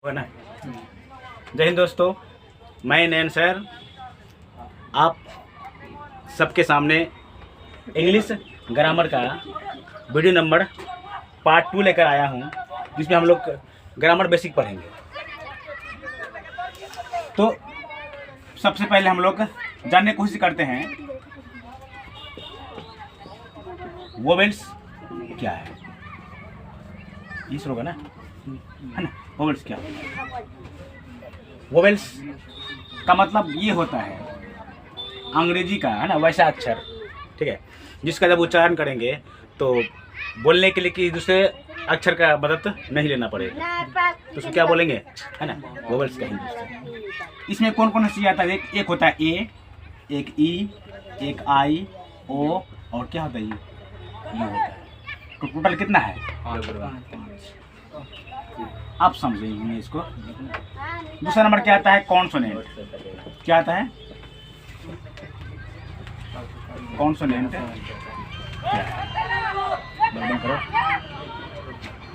ना। जय हिंद दोस्तों, मैं नयन सर आप सबके सामने इंग्लिश ग्रामर का वीडियो नंबर पार्ट 2 लेकर आया हूं, जिसमें हम लोग ग्रामर बेसिक पढ़ेंगे। तो सबसे पहले हम लोग जानने की कोशिश करते हैं वोवेल्स क्या है। इस होगा ना, है ना। वोवेल्स क्या है? वोवेल्स का मतलब ये होता है अंग्रेजी का, है ना, वैसा अक्षर, ठीक है, जिसका जब उच्चारण करेंगे तो बोलने के लिए कि दूसरे अक्षर का मदद नहीं लेना पड़ेगा, तो उसको क्या बोलेंगे, है ना, वोवेल्स कहेंगे उसको। इसमें कौन कौन सी आता है? एक होता है ए, एक ई, एक आई, ओ, और क्या होता है ये होता है। तो टोटल कितना है? 5। आप समझेंगे इसको। दूसरा नंबर क्या आता है? कॉन्सोनेंट। क्या आता है? कॉन्सोनेंट बंद करो,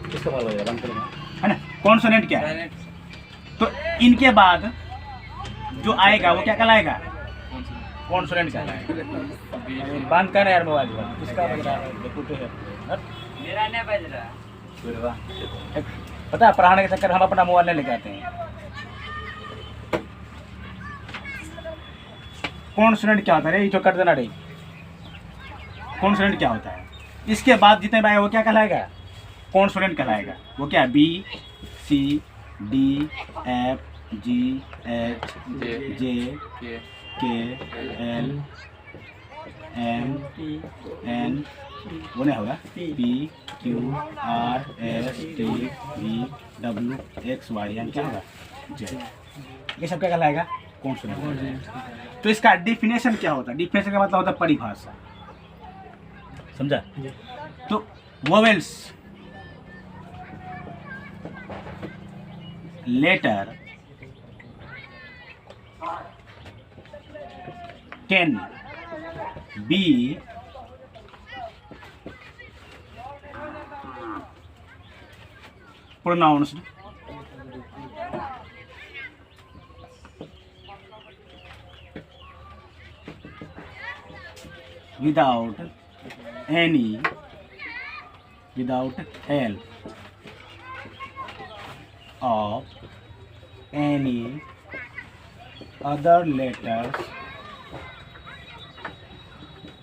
किसका बंद करो, है ना। कॉन्सोनेंट क्या है? तो इनके बाद जो आएगा वो क्या कहलाएगा? कॉन्सोनेंट कहलाएगा। बंद कर यार मोबाइल, किसका बज रहा है? मेरा नहीं बज रहा। पता है, पढ़ाने के चक्कर हम अपना मोबाइल नहीं लेके आते हैं। कॉन्सोनेंट क्या होता है? जो कर देना रे। कॉन्सोनेंट क्या होता है? इसके बाद जितने भी आए वो क्या कहलाएगा? कॉन्सोनेंट कहलाएगा। वो क्या है? B, C, D, F, G, H, J, K, L, M, N, वो नहीं होगा, P, Q, R, S, T, V, W, X, Y, N, क्या होगा? जेड। ये सब क्या कहलाएगा? कॉन्सोनेंट। तो इसका डिफिनेशन क्या होता है? डिफिनेशन का मतलब होता है परिभाषा, समझा? तो vowels letter can be pronounced without help of any other letters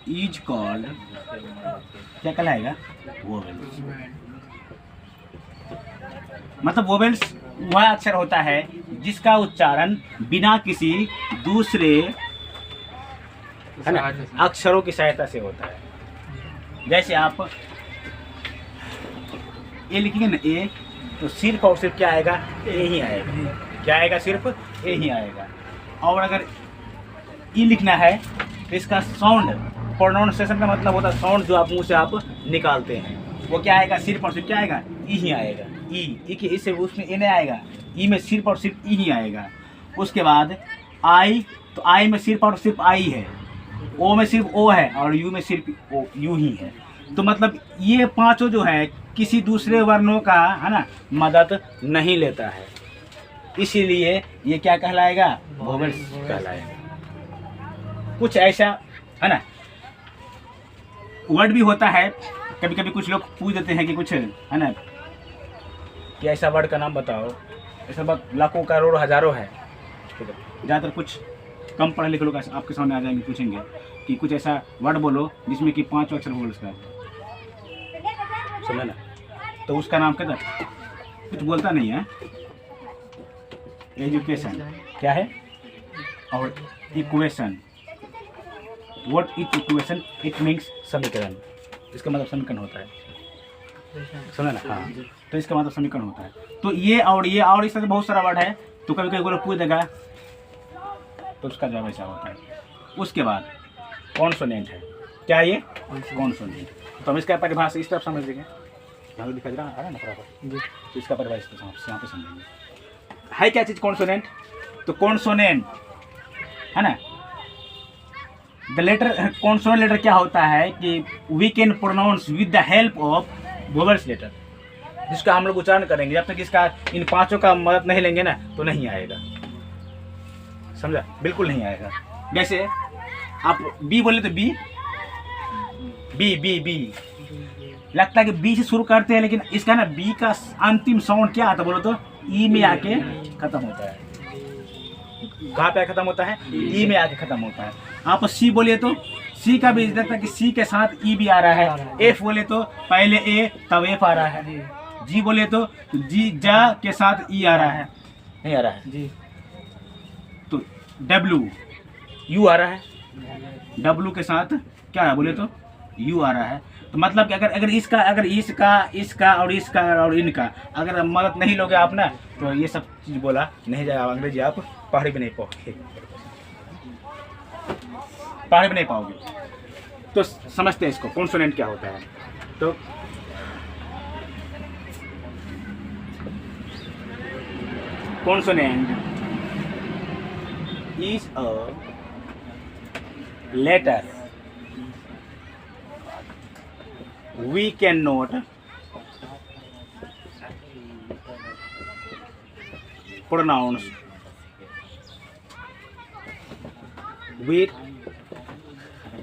is called, क्या कहलाएगा? वोवेल्स। मतलब वोवेल्स वह अक्षर होता है जिसका उच्चारण बिना किसी दूसरे, है ना, अक्षरों की सहायता से होता है। जैसे आप ए लिखेंगे ना, ए, तो सिर्फ और सिर्फ क्या आएगा? ए ही आएगा। क्या आएगा? सिर्फ ए ही आएगा। और अगर ई लिखना है तो इसका साउंड, प्रोनाउंसिएशन का मतलब होता है साउंड जो आप मुंह से आप निकालते हैं, वो क्या आएगा? सिर्फ और सिर्फ क्या आएगा? ई ही आएगा। ई के इससे उसमें ए नहीं आएगा, ई में सिर्फ और सिर्फ ई ही आएगा। उसके बाद आई, तो आई में सिर्फ और सिर्फ आई है, ओ में सिर्फ ओ है, और यू में सिर्फ ओ, यू ही है। तो मतलब ये पांचों जो है किसी दूसरे वर्णों का, है ना, मदद नहीं लेता है, इसीलिए ये क्या कहलाएगा? वोवेल्स कहलाएगा। कुछ ऐसा, है ना, वर्ड भी होता है। कभी कभी कुछ लोग पूछ देते हैं कि कुछ, है ना, कि ऐसा वर्ड का नाम बताओ। ऐसा वर्ड लाखों करोड़ों हजारों है, ठीक है। ज़्यादातर कुछ कम पढ़े लिखे लोग आपके सामने आ जाएंगे, पूछेंगे कि कुछ ऐसा वर्ड बोलो जिसमें कि 5 अक्षर वोवेल्स का, समझे ना। तो उसका नाम क्या था? कुछ बोलता नहीं है। एजुकेशन क्या है? और equation, what is equation? It means समीकरण। इसका मतलब समीकरण होता है, समझा ना। हाँ, तो इसका मतलब समीकरण होता है। तो ये और इस तरह बहुत सारा वर्ड है। तो कभी कभी कोई पूछ देगा तो उसका जवाब ऐसा होता है। उसके बाद कॉन्सोनेंट है। क्या ये? कॉन्सोनेंट। तो हम इसका परिभाषा इस तरफ समझ लेंगे, यहाँ दिखा रहा है ना बराबर, तो इसका परिभाषा यहाँ पे समझेंगे। है क्या चीज़ कॉन्सोनेंट? तो कॉन्सोनेंट, है ना, द लेटर, कॉन्सोनेंट लेटर क्या होता है कि we can pronounce with the help of vowels letter. जिसका हम लोग उच्चारण करेंगे। जब तक इसका इन पांचों का मदद नहीं लेंगे ना तो नहीं आएगा, समझा, बिल्कुल नहीं आएगा। जैसे आप बी बोले तो बी बी बी बी लगता है कि बी से शुरू करते हैं, लेकिन इसका ना बी का अंतिम साउंड क्या आता है बोलो तो ई में आके खत्म होता है। कहाँ पे खत्म होता है? ई में आके खत्म होता है। आप सी बोलिए तो सी का भी लगता है कि सी के साथ ई भी आ रहा है। एफ बोले तो पहले ए तब एफ आ रहा है। जी बोले तो जी जा के साथ ई आ रहा है, नहीं आ रहा है जी। तो डब्लू यू आ रहा है, डब्लू के साथ क्या है बोले तो यू आ रहा है। तो मतलब कि अगर इसका और इनका अगर मदद नहीं लोगे आप ना तो ये सब चीज़ बोला नहीं जाएगा। अंग्रेजी आप पढ़ भी नहीं पाओगे, पढ़ भी नहीं पाओगे। तो समझते हैं इसको कॉन्सोनेंट क्या होता है। तो consonant is a letter we cannot pronounce with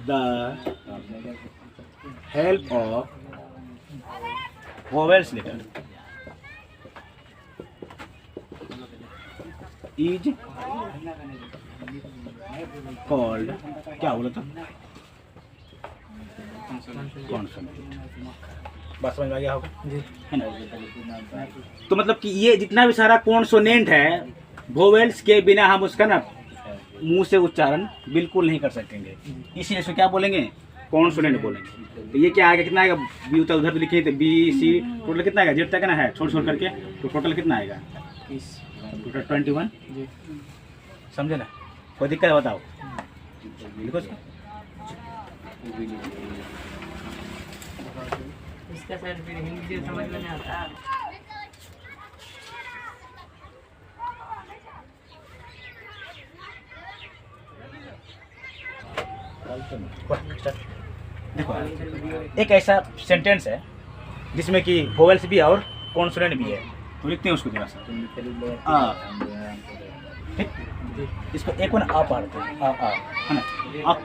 the help of vowels letter is called क्या बोला था? कॉन्सोनेंट। बात समझ में आ गया होगा जी, है ना? तो मतलब कि ये जितना भी सारा कॉन्सोनेंट है वोवेल्स के बिना हम उसका ना मुंह से उच्चारण बिल्कुल नहीं कर सकेंगे, इसीलिए इसको क्या बोलेंगे? कॉन्सोनेंट बोलेंगे। तो ये क्या आएगा, कितना आएगा? बी उधर भी लिखे थे बी सी, टोटल कितना आएगा? जेड तक ना है छोड़ करके, तो टोटल कितना आएगा? टोटल 21। समझे ना? कोई दिक्कत है बताओ? लिखो इसका सर फिर हिंदी समझ में नहीं आता। देखो एक ऐसा सेंटेंस है जिसमें कि वोवेल्स भी और कॉन्सोनेंट भी है, तो लिखते हैं उसको थोड़ा सा। ठीक, इसको एक बार आ पढ़ते हैं, आ है ना?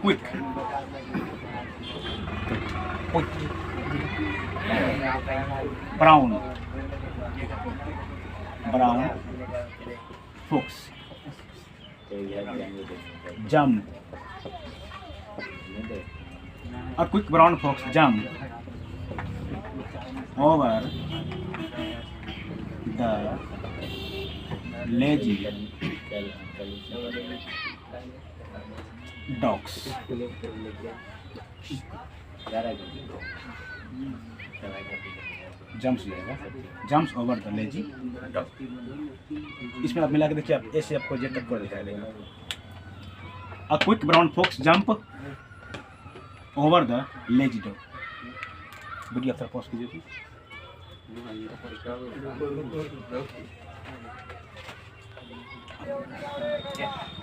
Quick brown fox, jump, a quick brown fox jumped over the lazy dogs. Jumps over the lazy dog. इसमें आप मिला के देखिए, आप ऐसे आपको जेड तक को दिखाई देगा। A quick brown fox jump over the lazy dog. Video अफसर पॉज कीजिए।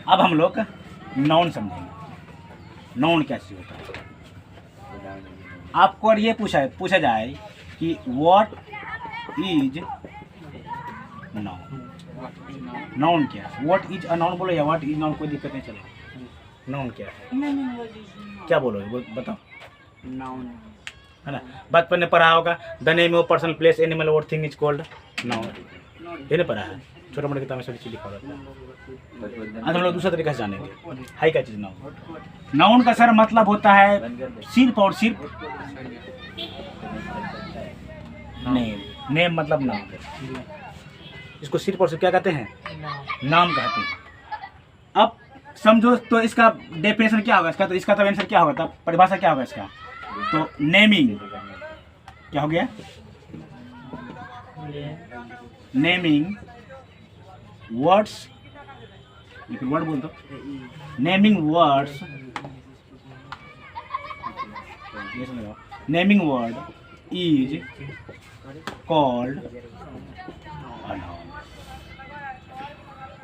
अब हम लोग नाउन समझेंगे। नाउन क्या चीज होता है? आपको और ये पूछा जाए कि व्हाट इज नाउन। नाउन क्या है? व्हाट इज अ नाउन बोलो या व्हाट इज नाउन, कोई दिक्कत नहीं चलेगा। नाउन क्या है? क्या बोलोगे बताओ? नाउन है ना? बचपन में पढ़ा होगा, the name of person place animal और थिंग इज कॉल्ड नाउन। ये नहीं पढ़ा है? छोटा मोटा किताब में सभी चीज लिखा रहता है। आज हम लोग दूसरा तरीका से जानेंगे हाई क्या चीज नाउन। नाउन का सर मतलब होता है सिर्फ और सिर्फ नेम। नेम मतलब नाम। इसको सिर्फ और सिर्फ क्या कहते हैं? नाम कहते हैं। अब समझो तो इसका डेफिनेशन क्या होगा इसका? तो इसका तो आंसर क्या होगा? तब परिभाषा क्या होगा इसका? तो नेमिंग क्या हो गया? नेमिंग वर्ड्स, लेकिन वर्ड बोल दो। Naming words, naming word is called a noun.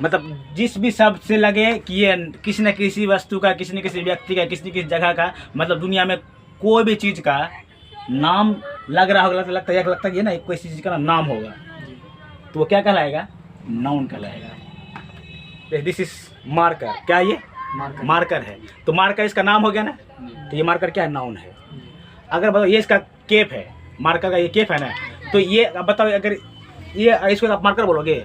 मतलब जिस भी शब्द से लगे कि ये किसी न किसी वस्तु का, किसी न किसी व्यक्ति का, किसी न किसी जगह का, मतलब दुनिया में कोई भी चीज़ का नाम लग रहा होगा, लगता है ये ना कोई चीज़ का नाम होगा, तो वो क्या कहलाएगा? नाउन कहलाएगा। दिस इज मार्कर, क्या ये मार्कर है, तो मार्कर इसका नाम हो गया ना, तो ये मार्कर क्या है? नाउन है। अगर बताओ ये इसका केप है, मार्कर का ये केप है ना, तो ये अब बताओ अगर ये इसको आप मार्कर बोलोगे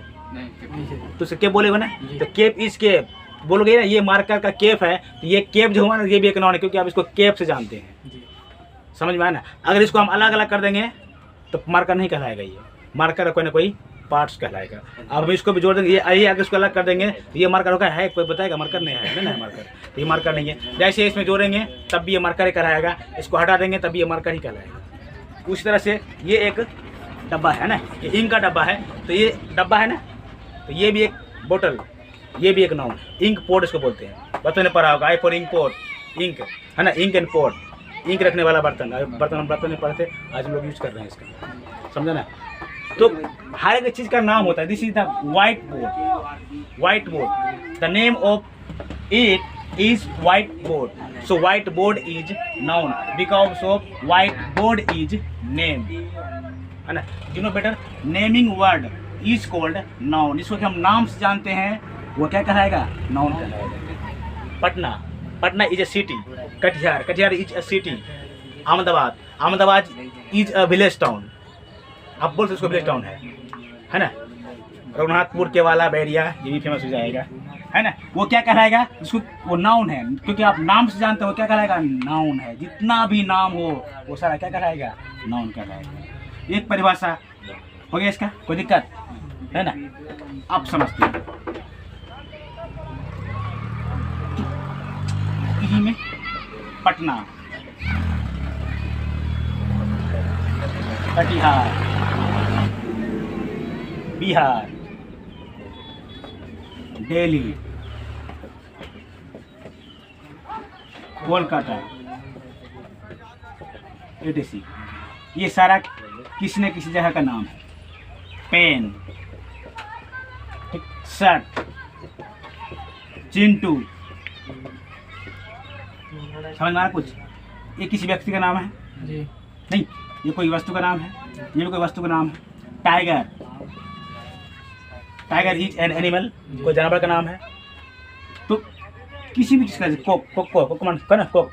तो इसे केप बोलेगा ना, तो केप इज केप बोलोगे ना, ये मार्कर का केप है, तो ये केप जो हुआ ना, ये भी एक नाउन है, क्योंकि आप इसको केप से जानते हैं। समझ में आया ना? अगर इसको हम अलग अलग कर देंगे तो मार्कर नहीं कहलाएगा, ये मार्कर कोई ना कोई पार्ट्स कहलाएगा। अब हम इसको भी जोड़ देंगे, ये अगर इसको अलग कर देंगे तो ये मार्कर होगा, है कोई बताएगा? मार्कर नहीं है ना, मार्कर, तो ये मार्कर नहीं है। जैसे इसमें जोड़ेंगे तब भी ये मार्कर ही कहलाएगा, इसको हटा देंगे तब भी ये मार्कर ही कहलाएगा। उसी तरह से ये एक डब्बा है ना, ये इंक का डब्बा है, तो ये डब्बा है ना, तो ये भी एक बोतल, ये भी एक नाउन, इंक पोर्ट इसको बोलते हैं। बच्चों ने पढ़ा होगा, I for ink port, ink है ना, इंक एंड पोर्ट, इंक रखने वाला बर्तन में पढ़ते, आज हम लोग यूज कर रहे हैं इसका, समझा ना? तो हर एक चीज़ का नाम होता है। This is the white board, white board, the name of it is white board, so white board is noun because of white board is name, है ना? You know better, naming word is called noun. इसको हम नाम से जानते हैं, वो क्या कहलाएगा? नाउन कहलाएगा। Patna, Patna is a city. Katihar, Katihar is a city. Ahmedabad, Ahmedabad is a village town. आप बोल सकते उसको विलेज टाउन है ना? रघुनाथपुर, केवाला, बैरिया, ये भी फेमस हो जाएगा, है ना? वो क्या कहलाएगा? इसको वो नाउन है, क्योंकि आप नाम से जानते हो, क्या कहलाएगा? नाउन है। जितना भी नाम हो वो सारा क्या कहलाएगा? नाउन कहलाएगा। एक परिभाषा हो गया इसका, कोई दिक्कत है ना? आप समझते हैं इसी में पटना, कटिहार, बिहार, दिल्ली, कोलकाता, एटीसी, ये सारा किसी न किसी जगह का नाम है। पेन, शर्ट, चिंटू, समझ में आ रहा कुछ? ये किसी व्यक्ति का नाम है जी? नहीं, ये कोई वस्तु का नाम है, ये भी कोई वस्तु का नाम है। Tiger, tiger is an animal, कोई जानवर का नाम है। तो किसी भी चीज़ का, कोक, कोक कोक ना, कोक,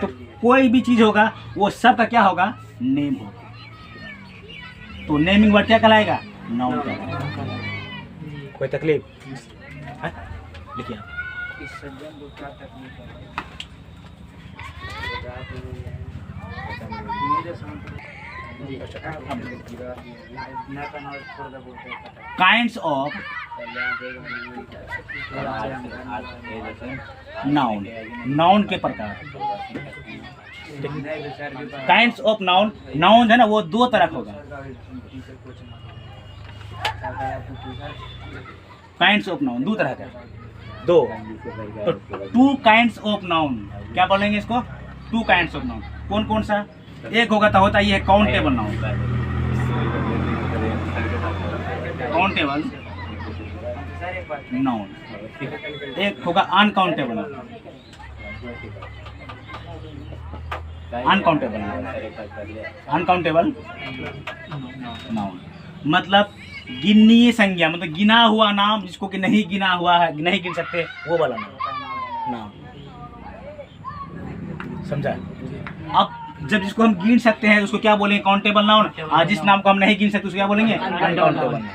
तो कोई भी चीज़ होगा वो सब का क्या होगा? नेम होगा। तो नेमिंग वर्ड क्या कहलाएगा? नाउन कहलाएगा। कोई तकलीफ है? लिखिए आप। काइंड्स ऑफ नाउन, नाउन के प्रकार। काइंड्स ऑफ नाउन, नाउन है ना वो दो तरह का होगा। काइंड्स ऑफ नाउन दो तरह का, दो, तो टू काइंड्स ऑफ नाउन, क्या बोलेंगे इसको? Two kinds of noun. कौन कौन सा? एक होगा तो होता है ये काउंटेबल नाउन, काउंटेबल नाउन। एक होगा अनकाउंटेबल, अनकाउंटेबल, अनकाउंटेबल नाउन मतलब गिननीय संज्ञा, मतलब गिना हुआ नाम, जिसको कि नहीं गिना हुआ है, नहीं गिन सकते, वो वाला नाम। समझा? अब जब जिसको हम गिन सकते हैं उसको क्या बोलेंगे? Countable noun. आज जिस नाम को हम नहीं गिन सकते उसको क्या बोलेंगे? Uncountable noun.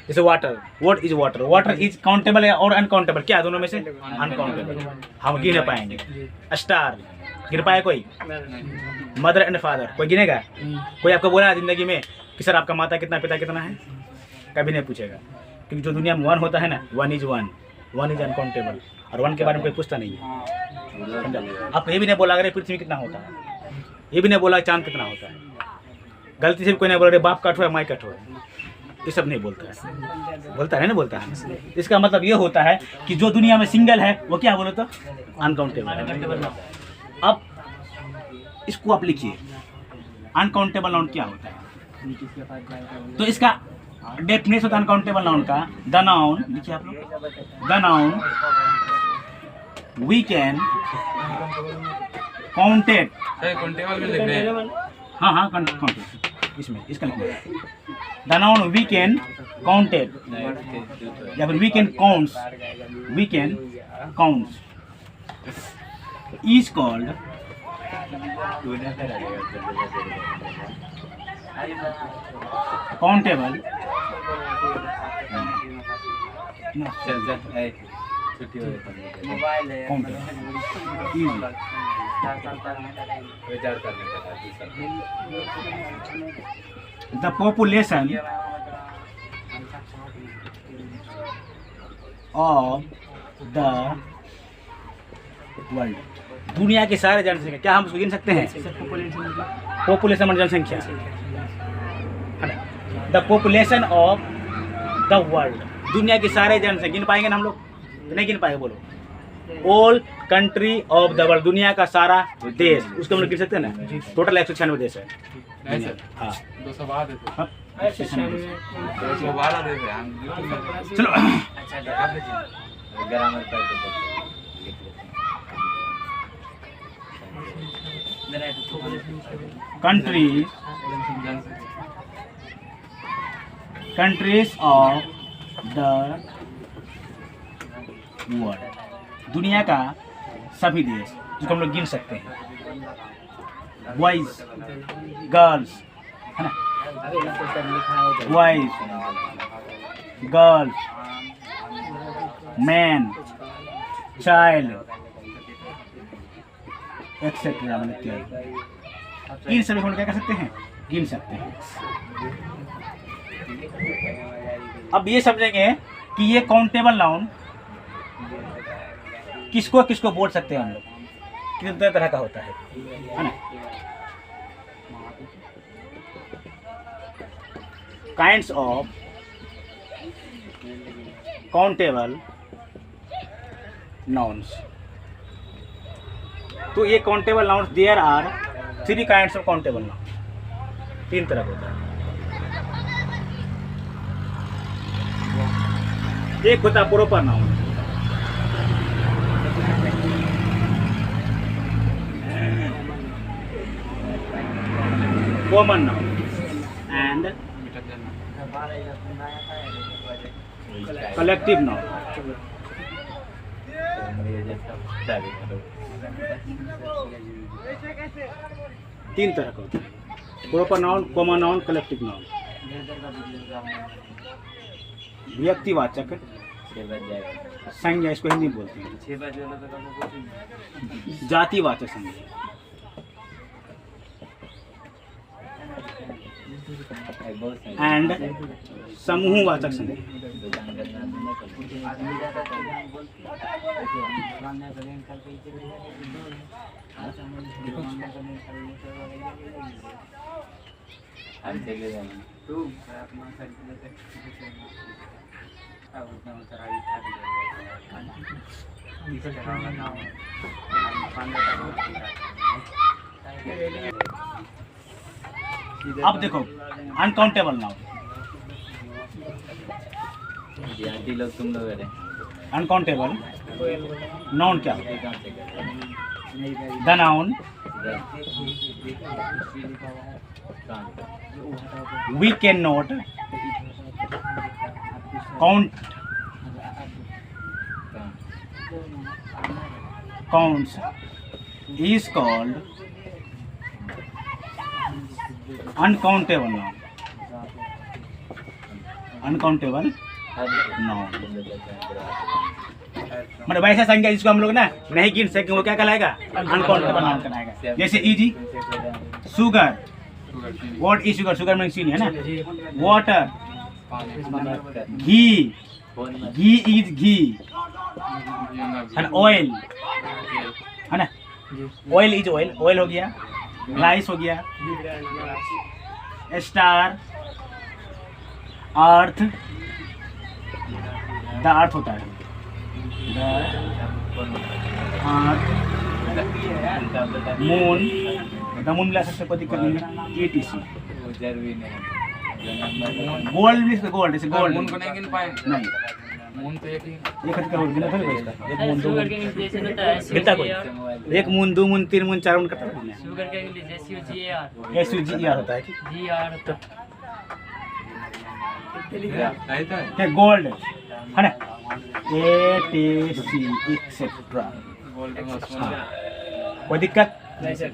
जैसे water, what is water? Water is countable और अनकाउंटेबल, क्या दोनों में से? अनकाउंटेबल, हम गिन नहीं पाएंगे। स्टार गिन पाए कोई? मदर एंड फादर कोई गिनेगा? कोई आपको बोला जिंदगी में कि सर आपका माता कितना, पिता कितना है? कभी नहीं पूछेगा, क्योंकि जो दुनिया में वन होता है ना, one is one, one is uncountable, और वन के बारे में कोई पूछता नहीं है। समझा? आपको ये भी नहीं बोला अगर पृथ्वी कितना होता है, ये भी नहीं बोला चांद कितना होता है, गलती से भी कोई नहीं बोला बाप कट हुआ माई कट हुआ, ये सब नहीं बोलता है। बोलता है ना, बोलता है। इसका मतलब ये होता है कि जो दुनिया में सिंगल है वो क्या बोले तो अनकाउंटेबल। अब इसको आप लिखिए, अनकाउंटेबल नाउन क्या होता है? तो इसका डेफिनेशन होता है अनकाउंटेबल नाउन का, द नाउन, लिखिए आप लोग, the noun we can counted, sir countable में लिख रहे हैं। हाँ हाँ काउंटेड इसमें इसका लिखना है। The noun we can counted या फिर we can counts, we can counts is called countable mobile है the population of the world, दुनिया के सारे जनसंख्या, क्या हम उसको गिन सकते हैं? पॉपुलेशन मतलब जनसंख्या, the population of the world, दुनिया की सारे जनसंख्या गिन पाएंगे ना हम लोग? नहीं गिन पाएंगे, बोलो। All country of the world, दुनिया का सारा देश, उसको हम लोग गिन सकते हैं ना? टोटल 196 देश है। नहीं सर, हाँ 212 देते हाँ, 196 212 देते हम YouTube में। चलो ग्रामर कर countries countries of the world, दुनिया का सभी देश जिसको हम लोग गिन सकते हैं। बॉयज गर्ल्स है ना, boys girls man child etcetera, इन सभी को हम लोग क्या कर सकते हैं? गिन सकते हैं। अब ये समझेंगे कि ये काउंटेबल नाउन किसको किसको बोल सकते हैं हम लोग, कितने तरह का होता है ना? काइंड्स ऑफ काउंटेबल नाउन्स, तो ये countable nouns there are 3 kinds of countable noun, 3 तरह का होता है। एक होता है proper noun, common noun and collective noun. 3 तरह का होता है, proper noun, common noun, collective noun. व्यक्तिवाचक संज्ञा, इसको हिंदी में बोलते हैं। जातिवाचक संज्ञा, एंड समूहवाचक संज्ञा। अब देखो अनकाउंटेबल नाउन, लोग तुम लोग अनकाउंटेबल नाउन क्या है? The noun we cannot count counts is called uncountable noun, uncountable noun मतलब ऐसा संख्या जिसको हम लोग ना नहीं गिन सके वो क्या कहलाएगा? अनकाउंटेबल नाउन कहलाएगा। जैसे easy sugar, what is sugar? Sugar means चीनी है ना। वाटर, घी, घी इज घी है ना। ऑयल है ना, ऑयल इज ऑयल, ऑयल हो गया। राइस हो गया। स्टार, अर्थ, द अर्थ होता है, मून, द मून मिला सकते, कोई दिक्कत नहीं है। ETC गोल्ड भी, गोल्ड जैसे गोल्ड मून को नहीं गिन पाए नहीं। मून तो एक ही एक हाथ का होल गिनना थोड़ी पड़ेगा। एक मून दो शुगर मून का इंग्लिश होता है गिनता कोई SUGAR। एक मून दो मून तीन मून चार मून करता है शुगर का इंग्लिश SUGAR। SUGER होता है ठीक GR होता आयता है है गोल्ड है ना ATC एक्सेट्रा गोल्ड हाँ कोई दिक्कत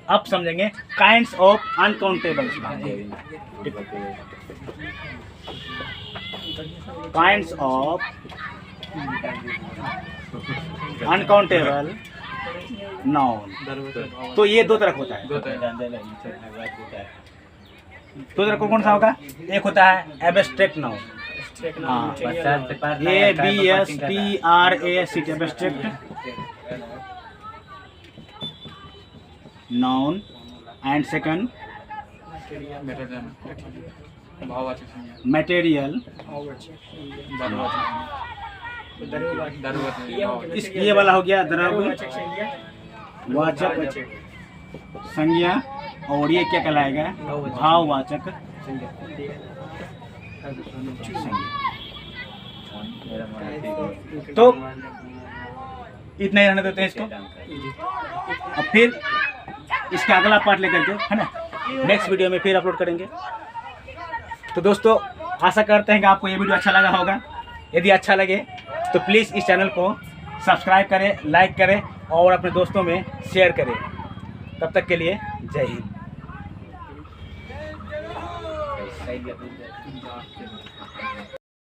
अब समझेंगे kinds of uncountable kinds of uncountable noun. तो ये दो तरह का होता है। दो तरह दो तरह का कौन सा होगा? एक होता है एब्स्ट्रैक्ट नाउन हाँ ABSTRACT abstract noun and second बेटा जाना भाववाचक संज्ञा मटेरियल दरुवाचक इस ये वाला हो गया द्रव्य वाचक संज्ञा और ये क्या कहलाएगा? भाववाचक तो इतना ही रहने देते हैं इसको। अब फिर इसका अगला पार्ट लेकर के है ना नेक्स्ट वीडियो में फिर अपलोड करेंगे। तो दोस्तों आशा करते हैं कि आपको ये वीडियो अच्छा लगा होगा। यदि अच्छा लगे तो प्लीज़ इस चैनल को सब्सक्राइब करें, लाइक करें और अपने दोस्तों में शेयर करें। तब तक के लिए जय हिंद।